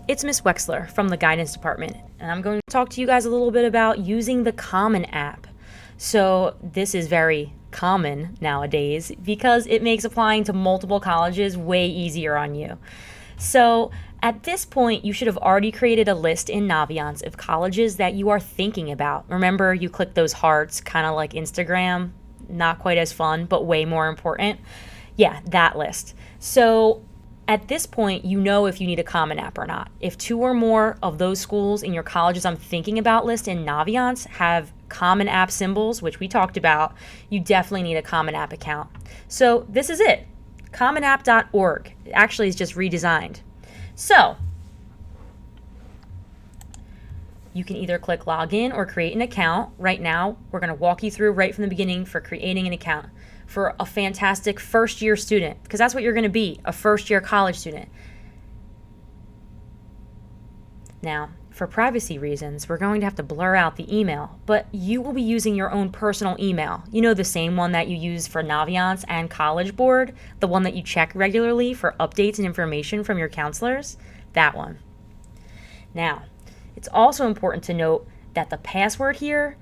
It's Miss Wexler from the guidance department, and I'm going to talk to you guys a little bit about using the Common App. So, this is very common nowadays because it makes applying to multiple colleges way easier on you. So, at this point, you should have already created a list in Naviance of colleges that you are thinking about. Remember, you click those hearts, kind of like Instagram. Not quite as fun, but way more important. Yeah, that list. So, at this point, you know if you need a Common App or not. If 2 or more of those schools in your colleges I'm thinking about list in Naviance have Common App symbols, which we talked about, you definitely need a Common App account. So this is it, commonapp.org. It actually is just redesigned. So you can either click login or create an account. Right now, we're going to walk you through right from the beginning for creating an account for a fantastic first-year student, because that's what you're going to be, a first-year college student. Now, for privacy reasons, we're going to have to blur out the email, but you will be using your own personal email. You know, the same one that you use for Naviance and College Board, the one that you check regularly for updates and information from your counselors, that one. Now, it's also important to note that the password here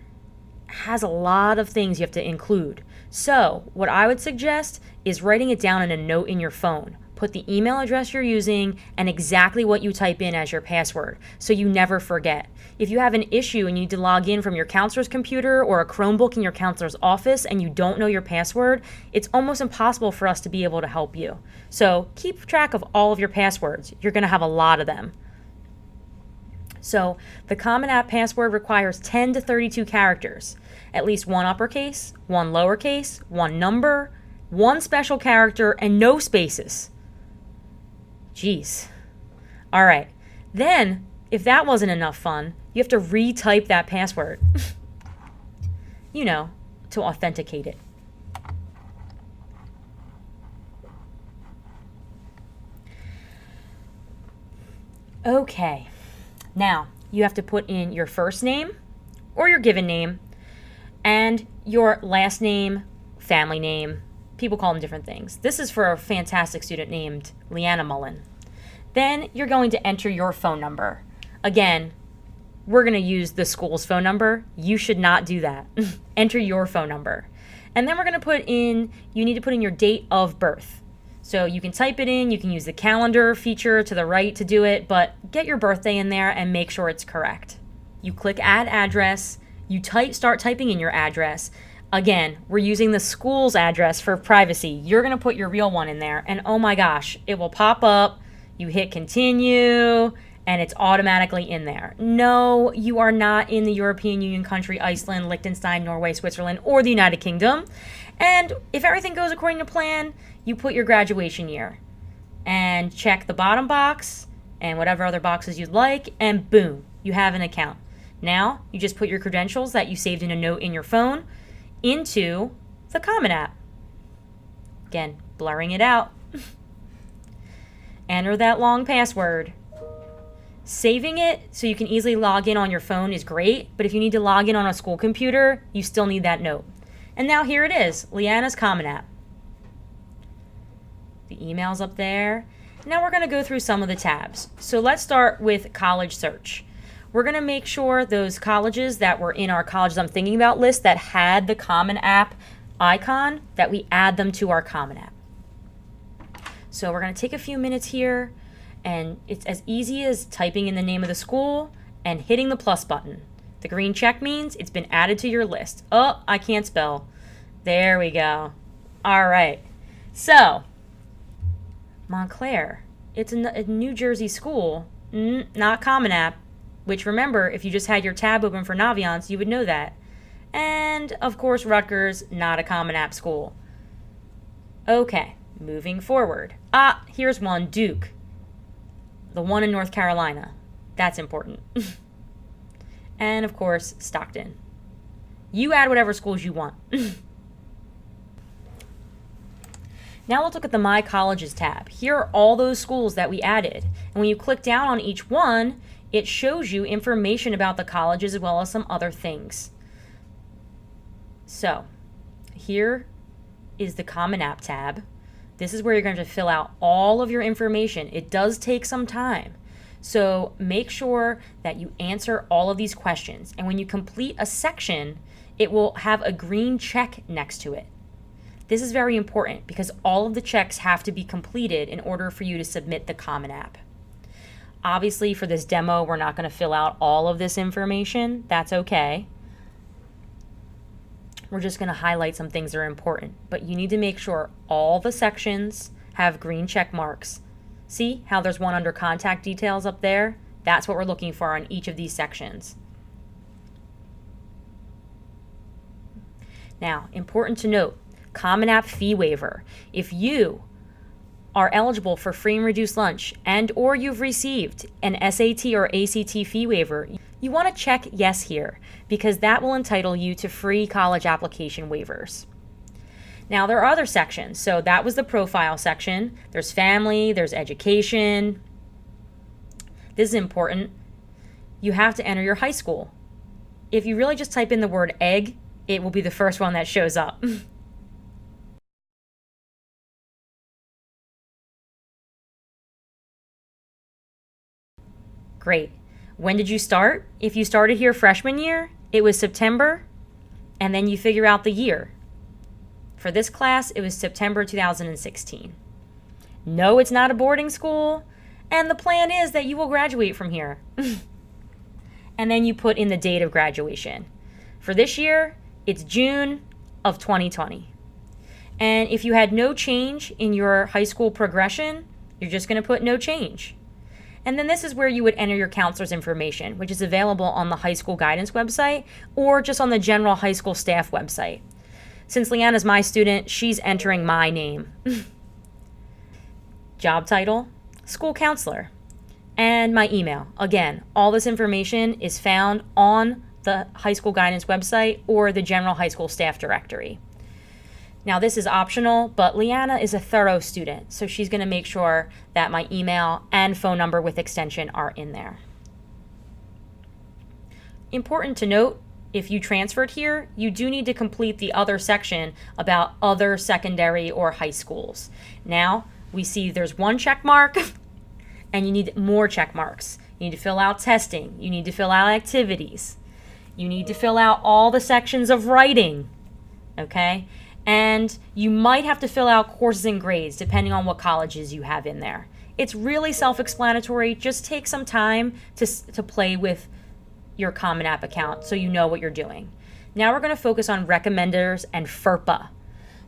has a lot of things you have to include. So, what I would suggest is writing it down in a note in your phone. Put the email address you're using and exactly what you type in as your password so you never forget. If you have an issue and you need to log in from your counselor's computer or a Chromebook in your counselor's office and you don't know your password, it's almost impossible for us to be able to help you. So, keep track of all of your passwords. You're going to have a lot of them. So, the Common App password requires 10 to 32 characters. At least 1 uppercase, 1 lowercase, 1 number, 1 special character, and no spaces. Jeez. All right. Then, if that wasn't enough fun, you have to retype that password. You know, to authenticate it. Okay. Now, you have to put in your first name or your given name and your last name, family name. People call them different things. This is for a fantastic student named Leanna Mullen. Then you're going to enter your phone number. Again, we're going to use the school's phone number. You should not do that. Enter your phone number. And then we're going to you need to put in your date of birth. So you can type it in, you can use the calendar feature to the right to do it, but get your birthday in there and make sure it's correct. You click add address, you start typing in your address. Again, we're using the school's address for privacy. You're going to put your real one in there, and oh my gosh, it will pop up. You hit continue, and it's automatically in there. No, you are not in the European Union country, Iceland, Liechtenstein, Norway, Switzerland, or the United Kingdom. And if everything goes according to plan, you put your graduation year and check the bottom box and whatever other boxes you'd like, and boom, you have an account. Now, you just put your credentials that you saved in a note in your phone into the Common App. Again, blurring it out. Enter that long password. Saving it so you can easily log in on your phone is great, but if you need to log in on a school computer, you still need that note. And now here it is, Leanna's Common App. The email's up there. Now we're going to go through some of the tabs. So let's start with college search. We're going to make sure those colleges that were in our colleges I'm thinking about list that had the Common App icon, that we add them to our Common App. So we're going to take a few minutes here, and it's as easy as typing in the name of the school and hitting the plus button. The green check means it's been added to your list. Oh, I can't spell. There we go. All right. So, Montclair. It's a New Jersey school, not Common App, which remember, if you just had your tab open for Naviance, you would know that. And, of course, Rutgers, not a Common App school. Okay, moving forward. Here's one, Duke. The one in North Carolina. That's important. And, of course, Stockton. You add whatever schools you want. Now let's look at the My Colleges tab. Here are all those schools that we added. And when you click down on each one, it shows you information about the colleges as well as some other things. So, here is the Common App tab. This is where you're going to fill out all of your information. It does take some time. So make sure that you answer all of these questions. And when you complete a section, it will have a green check next to it. This is very important because all of the checks have to be completed in order for you to submit the Common App. Obviously, for this demo, we're not going to fill out all of this information. That's okay. We're just going to highlight some things that are important. But you need to make sure all the sections have green check marks. See how there's one under contact details up there? That's what we're looking for on each of these sections. Now, important to note, Common App fee waiver. If you are eligible for free and reduced lunch and or you've received an SAT or ACT fee waiver, you want to check yes here because that will entitle you to free college application waivers. Now there are other sections. So that was the profile section. There's family, there's education. This is important. You have to enter your high school. If you really just type in the word egg, it will be the first one that shows up. Great. When did you start? If you started here freshman year, it was September, and then you figure out the year. For this class, it was September 2016. No, it's not a boarding school, and the plan is that you will graduate from here. And then you put in the date of graduation. For this year, it's June of 2020. And if you had no change in your high school progression, you're just going to put no change. And then this is where you would enter your counselor's information, which is available on the high school guidance website or just on the general high school staff website. Since Leanna's my student, she's entering my name. Job title, school counselor, and my email. Again, all this information is found on the high school guidance website or the general high school staff directory. Now this is optional, but Leanna is a thorough student, so she's going to make sure that my email and phone number with extension are in there. Important to note, if you transferred here, you do need to complete the other section about other secondary or high schools. Now we see there's one check mark and you need more check marks. You need to fill out testing. You need to fill out activities. You need to fill out all the sections of writing, okay? And you might have to fill out courses and grades depending on what colleges you have in there. It's really self-explanatory. Just take some time to play with your Common App account so you know what you're doing. Now we're going to focus on recommenders and FERPA.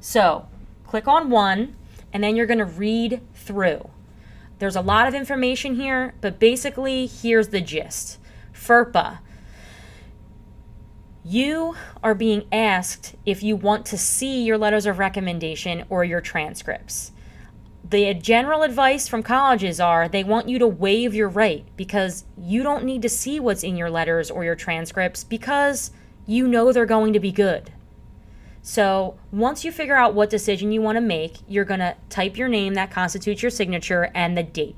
So click on one and then you're going to read through. There's a lot of information here, but basically here's the gist. FERPA. You are being asked if you want to see your letters of recommendation or your transcripts. The general advice from colleges are they want you to waive your right because you don't need to see what's in your letters or your transcripts because you know they're going to be good. So once you figure out what decision you want to make, you're going to type your name that constitutes your signature and the date.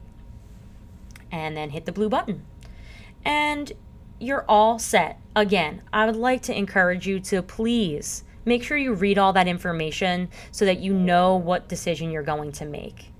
And then hit the blue button. And you're all set. Again, I would like to encourage you to please make sure you read all that information so that you know what decision you're going to make.